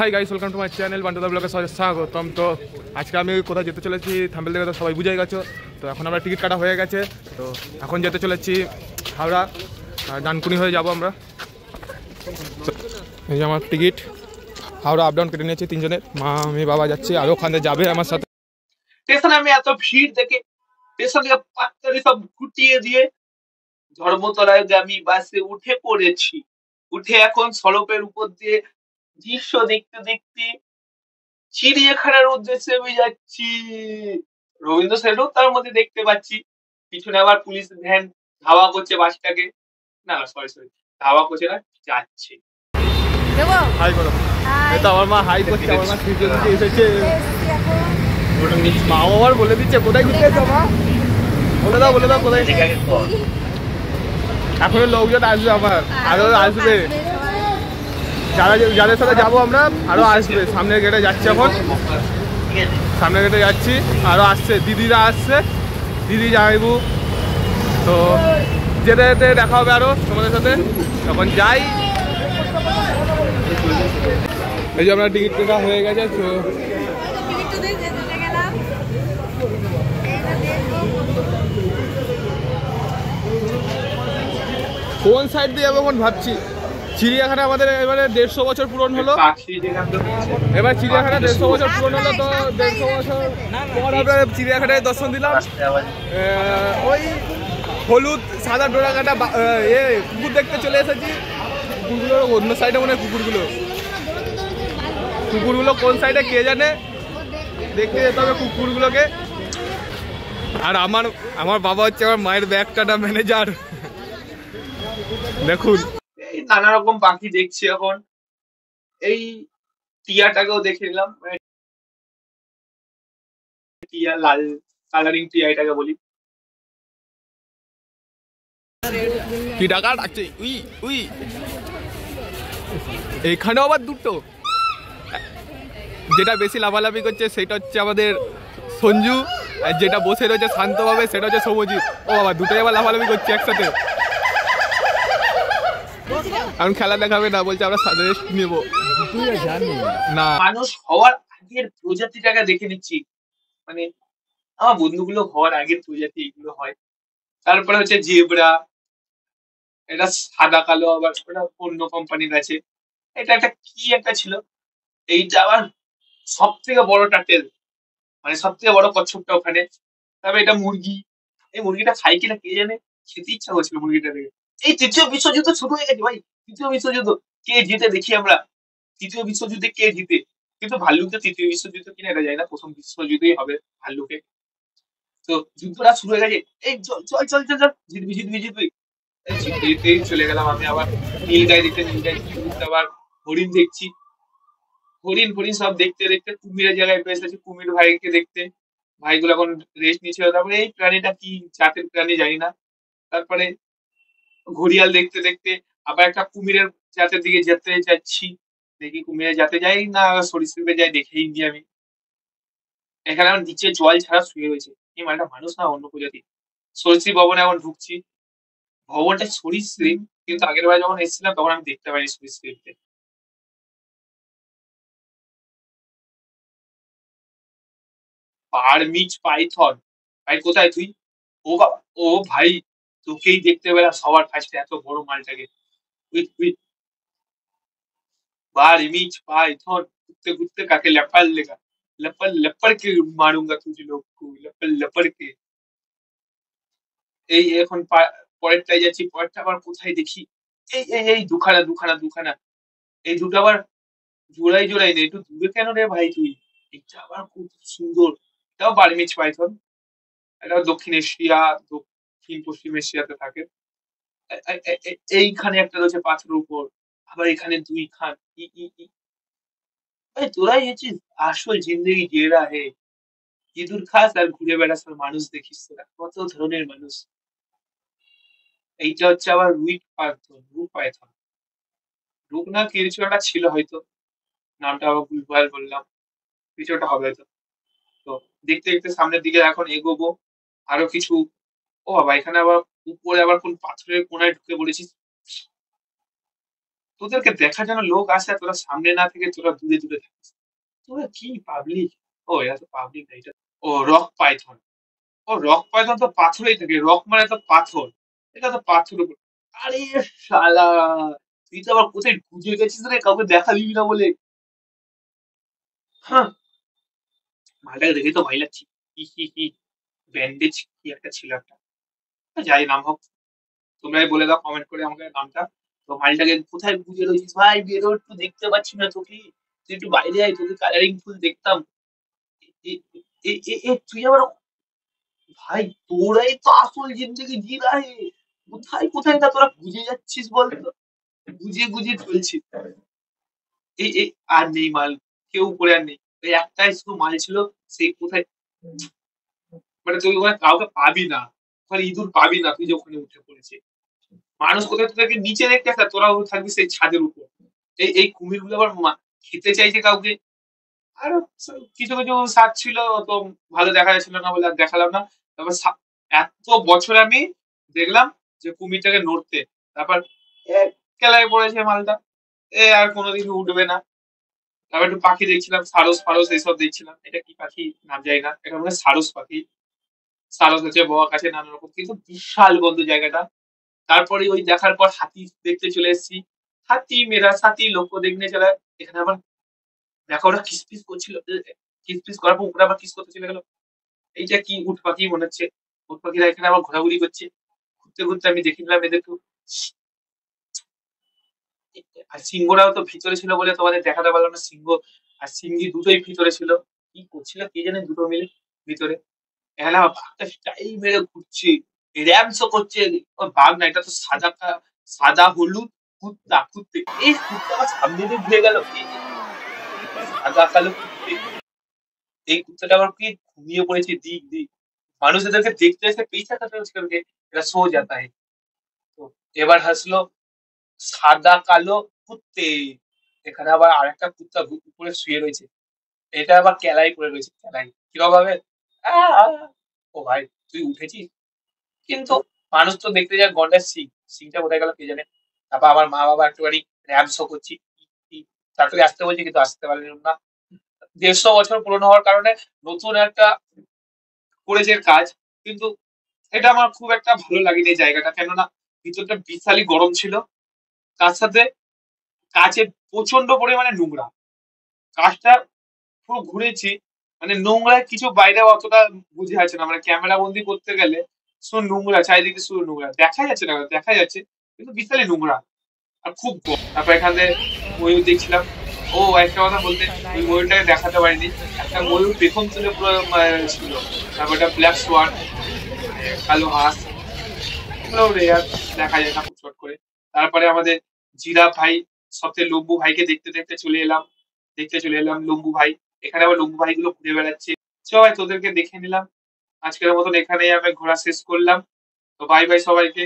High guys, welcome to my channel Bantuda ব্লগে স্বাগতম। তো আজকে আমি কোথায় যেতে চলেছি থাম্বনেল দেখে তো সবাই বুঝে গেছো। তো এখন আমরা টিকিট কাটা হয়ে গেছে, তো এখন যেতে চলেছি হাওড়া, ডানকুনি হয়ে যাব আমরা। এই যে আমার টিকিট, হাওড়া আপ ডাউন কেটে নিয়েছি তিনজনের, মা আমি বাবা যাচ্ছি, আর ওখানে যাবে আমার সাথে। স্টেশনে আমি এত ভিড় দেখে স্টেশন থেকে পাত্তারি সব গুটিয়ে দিয়ে ধর্মতলায় আমি বাসে উঠে পড়েছি। উঠে এখন সড়কের উপর দিয়ে দৃশ্য দেখতে দেখতে চিড়িয়াখানার উদ্দেশ্যে আমি যাচ্ছি। রবীন্দ্র সেটু তার মধ্যে দেখতে পাচ্ছি, পিছনে আবার পুলিশ ভ্যান ধাওয়া করছে বাসটাকে। না সরি ধাওয়া করছে না, যাচ্ছে। হাই করো, এই তো আমার মা হাই করছে, আমার মা ভিডিও দিতে এসেছে। মা আবার বলে দিচ্ছে কোথায় ঘুরতে যাচ্ছ মা, বলে দাও কোথায়। এখনো লোকজন আসবে, আমার আরো আসবে, যাদের সাথে যাবো আমরা আরো আসবে। সামনের গেটে যাচ্ছি, এখন সামনের গেটে যাচ্ছি, আরো আসছে, দিদিরা আসছে, দিদি যাইবু। তো যেতে যেতে দেখা হবে আরো তোমাদের সাথে, তখন যাই। এই যে আমরা টিকিট কেটা হয়ে গেছে, তো কোন সাইড দিয়ে যাবো এখন ভাবছি। চিড়িয়াখানা আমাদের এবারে 150 বছর পূরণ হলো, এবার চিড়িয়াখানা 150 বছর পূরণ হলো, তো 150 বছর পর আমরা চিড়িয়াখানায় দর্শন দিলাম। ওই হলুদ সাদা ডোরা কাটা কুকুর দেখতে চলে এসেছি। কুকুরগুলো অন্য সাইডে মনে হয়, কুকুরগুলো কোন সাইডে কে জানে, দেখতে যেতে হবে কুকুরগুলোকে। আর আমার বাবা হচ্ছে আমার মায়ের ব্যাগ টাটা ম্যানেজার, দেখুন। নানা রকম পাখি দেখছি এখন। এই টিয়াটাকেও দেখে নিলাম, টিয়া লাল কালারিং টিয়া এটাকে বলি। কি টাকা ডাকছে, উই উই। এইখানেও আবার দুটো, যেটা বেশি লাফালাফি করছে সেটা হচ্ছে আমাদের সঞ্জু, আর যেটা বসে রয়েছে শান্তভাবে সেটা হচ্ছে সৌমজিৎ। ও বাবা, দুটোই আবার লাফালাফি করছে একসাথে। এখন খেলা দেখাবে না, বলছে আমরা রেস্ট নেবো না। মানুষ হওয়ার আগের প্রজাতিটাকে দেখে নিচ্ছি, মানে আমার বন্ধুগুলো হওয়ার আগের প্রজাতি এগুলো হয়। তারপরে হচ্ছে জেব্রা, এটা সাদা কালো, আবার ওটা অন্য কোম্পানির আছে। এটা একটা কি একটা ছিল। এইটা আবার সব থেকে বড় টাটেল, মানে সব থেকে বড় কচ্ছপটা ওখানে। তারপরে এটা মুরগি, এই মুরগিটা খাই কিনা কে জানে, খেতে ইচ্ছা করছিল মুরগিটা দেখে। এই তৃতীয় বিশ্বযুদ্ধ শুরু হয়ে গেছে ভাই, তৃতীয় বিশ্বযুদ্ধ কে জিতে দেখি আমরা। তৃতীয় বিশ্বযুদ্ধে কে জিতে, কিন্তু ভাল্লুক তো তৃতীয় বিশ্বযুদ্ধ কিনা এটা যায় না, প্রথম বিশ্বযুদ্ধই হবে ভাল্লুকে। তো যুদ্ধটা শুরু হয়ে গেছে, এই চল চল চল চল চল, জিতবি। জিতেই চলে গেলাম আমি আবার নীলগাই দেখতে, আবার হরিণ দেখছি। হরিণ ফরিণ সব দেখতে দেখতে কুমিরের জায়গায় পেয়ে এসেছি, কুমির ভাইকে দেখতে। ভাইগুলো এখন রেস্ট নিচ্ছিল। তারপরে এই প্রাণীটা কি জাতের প্রাণী জানি না। তারপরে ঘড়িয়াল দেখতে দেখতে আবার একটা কুমিরের জাতের দিকে যেতে যাচ্ছি। দেখি কুমিরের জাতে যাই না সরীসৃপে যাই, দেখেই নি আমি। এখানে আমার নিচে জল ছাড়া শুয়ে রয়েছে, এই মালটা মানুষ না অন্য প্রজাতি। সরীসৃপ ভবনে এখন ঢুকছি। ভবনটা সরীসৃপ, কিন্তু আগের বার যখন এসেছিলাম তখন আমি দেখতে পাইনি সরীসৃপকে। পারমিচ পাইথন, ভাই কোথায় তুই? ও বাবা, ও ভাই, তোকেই দেখতে পেলাম সবার ফার্স্টে, এত বড় মালটাকে। पारमिच पाइथन, घुटते घुटते काके लपड़ लेगा, लपड़ लपड़ के मारूंगा तुझे लोग को, लपड़ लपड़ के। এই এখন পরেরটাই যাচ্ছি, পরেরটা আবার কোথায় দেখি। এই দুখানা, এই দুটো আবার জোড়াই নেই, একটু দূরে কেন রে ভাই তুই। এটা আবার খুব সুন্দর, এটাও বার্মিজ পাইথন। এটা দক্ষিণ এশিয়া, দক্ষিণ পশ্চিম এশিয়াতে থাকে। এইখানে একটা রয়েছে পাথরের উপর, আবার এখানে দুই খান। ভাই তোরাই হচ্ছিস আসল জিন্দেগি জেরা হে। ইঁদুর খাস আর ঘুরে বেড়াস আর মানুষ দেখিস, তোরা কত ধরনের মানুষ। এইটা হচ্ছে আবার রুট পাইথন, রুক না কিছু একটা ছিল হয়তো, নামটা আবার ভুলভাল বললাম, কিছু একটা হবে হয়তো। তো দেখতে দেখতে সামনের দিকে এখন এগোবো আরো কিছু। ও বাবা, এখানে আবার উপরে আবার কোন পাথরের কোনায় ঢুকে পড়েছিস। তোদেরকে দেখার জন্য লোক আসে, আর তোরা সামনে না থেকে তোরা দূরে দূরে থাকিস। তোরা কি পাবলিক? ও এরা তো পাবলিক না, এটা ও রক পাইথন। ও রক পাইথন তো পাথরেই থাকে, রক মানে তো পাথর, এটা তো পাথরের উপর। আরে শালা, তুই তো আবার কোথায় গুজে গেছিস রে, কাউকে দেখা দিবি না বলে। হ্যাঁ, মালটাকে দেখে তো ভয় লাগছে। কি কি কি ব্যান্ডেজ কি একটা ছিল একটা, যাই নাম হোক, তোমরাই বলে দাও কমেন্ট করে আমাকে নামটা। তো মালটাকে কোথায় গুজে রয়েছিস ভাই, বেরো একটু, দেখতে পাচ্ছি না তোকে, তুই একটু বাইরে আয়, তোকে কালারিং ফুল দেখতাম। তুই আবার, ভাই তোরাই তো আসল জিন্দেগি জি রাহে, কোথায় কোথায় না তোরা বুঝে যাচ্ছিস বলতো, বুঝিয়ে বুঝিয়ে চলছিস। এই আর নেই মাল, কেউ করে আর নেই, ওই একটাই শুধু মাল ছিল, সেই কোথায়, মানে তুই ওখানে কাউকে পাবি না, ওখানে ইঁদুর পাবি না, তুই যে ওখানে উঠে পড়েছে। মানুষ কোথায় তোদেরকে নিচে দেখতে আসে, তোরাও থাকবি সেই ছাদের উপর। এই কুমির গুলো আবার খেতে চাইছে কাউকে। আর কিছু কিছু সার ছিল, তো ভালো দেখা যাচ্ছিল না বলে আর দেখালাম না। তারপর এত বছর আমি দেখলাম যে কুমিরটাকে নড়তে, তারপর এ কেলায় পড়েছে মালটা, এ আর কোনোদিন উঠবে না। তারপর একটু পাখি দেখছিলাম, সারস ফারস এইসব দেখছিলাম, এটা কি পাখি নাম জানি না, এটা মনে হয় সারস পাখি। সারস আছে, বক আছে, নানা রকম, কিন্তু বিশাল বন্ধ জায়গাটা। তারপরে ওই দেখার পর হাতি দেখতে চলে এসেছি। হাতি মেরা সাথী লোক দেখনে চলা। এখানে আবার দেখো ওরা কিসপিস করছিল, কিসপিস করার পর উপরে আবার কিস করতে চলে গেল। এইটা কি উট পাখি মনে হচ্ছে, উট পাখিরা এখানে আবার ঘোরাঘুরি করছে। ঘুরতে ঘুরতে আমি দেখে নিলাম এদের খুব, আর সিংহরাও তো ভিতরে ছিল বলে তোমাদের দেখাতে পারলাম না। সিংহ আর সিংহী দুটোই ভিতরে ছিল, কি করছিল কে জানে দুটো মিলে ভিতরে। এখানে আবার বাঘটা স্টাইল মেরে ঘুরছে, র্যামসও করছে। ও বাঘ না, এটা তো সাদা হলুদ কুত্তা, কুত্তে, এই কুত্তা আমার সামনে দিয়ে ঘুরে গেল। সাদা কালো কুত্তে, এই কুত্তাটা আবার কি ঘুমিয়ে পড়েছে দিক দিক। মানুষ এদেরকে দেখতে এসে পেছনে তাদেরকে, এরা সো যাতা है। তো এবার হাসলো সাদা কালো কুত্তে। এখানে আবার আরেকটা কুত্তা উপরে শুয়ে রয়েছে, এটা আবার কেলাই করে রয়েছে, কেলাই কিরকম ভাবে, ও ভাই তুই উঠেছিস। কিন্তু মানুষ তো দেখতে যায় গন্ডার সিং, সিংটা কোথায় গেল কে জানে। তারপর আমার মা বাবা একটুখানি র্যাম শো করছি, তাড়াতাড়ি আসতে বলছি কিন্তু আসতে পারলাম না। 150 বছর পুরনো হওয়ার কারণে নতুন একটা করেছে কাজ, কিন্তু এটা আমার খুব একটা ভালো লাগেনি এই জায়গাটা, কেননা ভিতরটা বিশালই গরম ছিল, তার সাথে কাছে প্রচন্ড পরিমাণে নোংরা। কাজটা পুরো ঘুরেছি, মানে নোংরায় কিছু বাইরে অতটা বুঝে যাচ্ছে না, মানে ক্যামেরা বন্দি করতে গেলে শুধু নোংরা, চারিদিকে শুধু নোংরা, দেখা যাচ্ছে না, দেখা যাচ্ছে কিন্তু বিশালই নোংরা আর খুব গরম। তারপর এখানে ময়ূর দেখছিলাম। ও একটা কথা বলতে, ওই ময়ূরটাকে দেখাতে পারিনি, একটা ময়ূর পেখম তুলে পুরো ছিল। তারপর একটা ব্ল্যাক সোয়ান, কালো হাঁস, এগুলো রেয়ার, দেখা যায় না খুব চট করে। তারপরে আমাদের জিরাফ ভাই, সবচেয়ে লম্বু ভাইকে দেখতে দেখতে চলে এলাম লম্বু ভাই। এখানে আবার লম্বু ভাই গুলো ঘুরে বেড়াচ্ছে। সবাই তোদেরকে দেখে নিলাম। আজকের মতন এখানেই আমি ঘোরা শেষ করলাম। তো বাই বাই সবাইকে।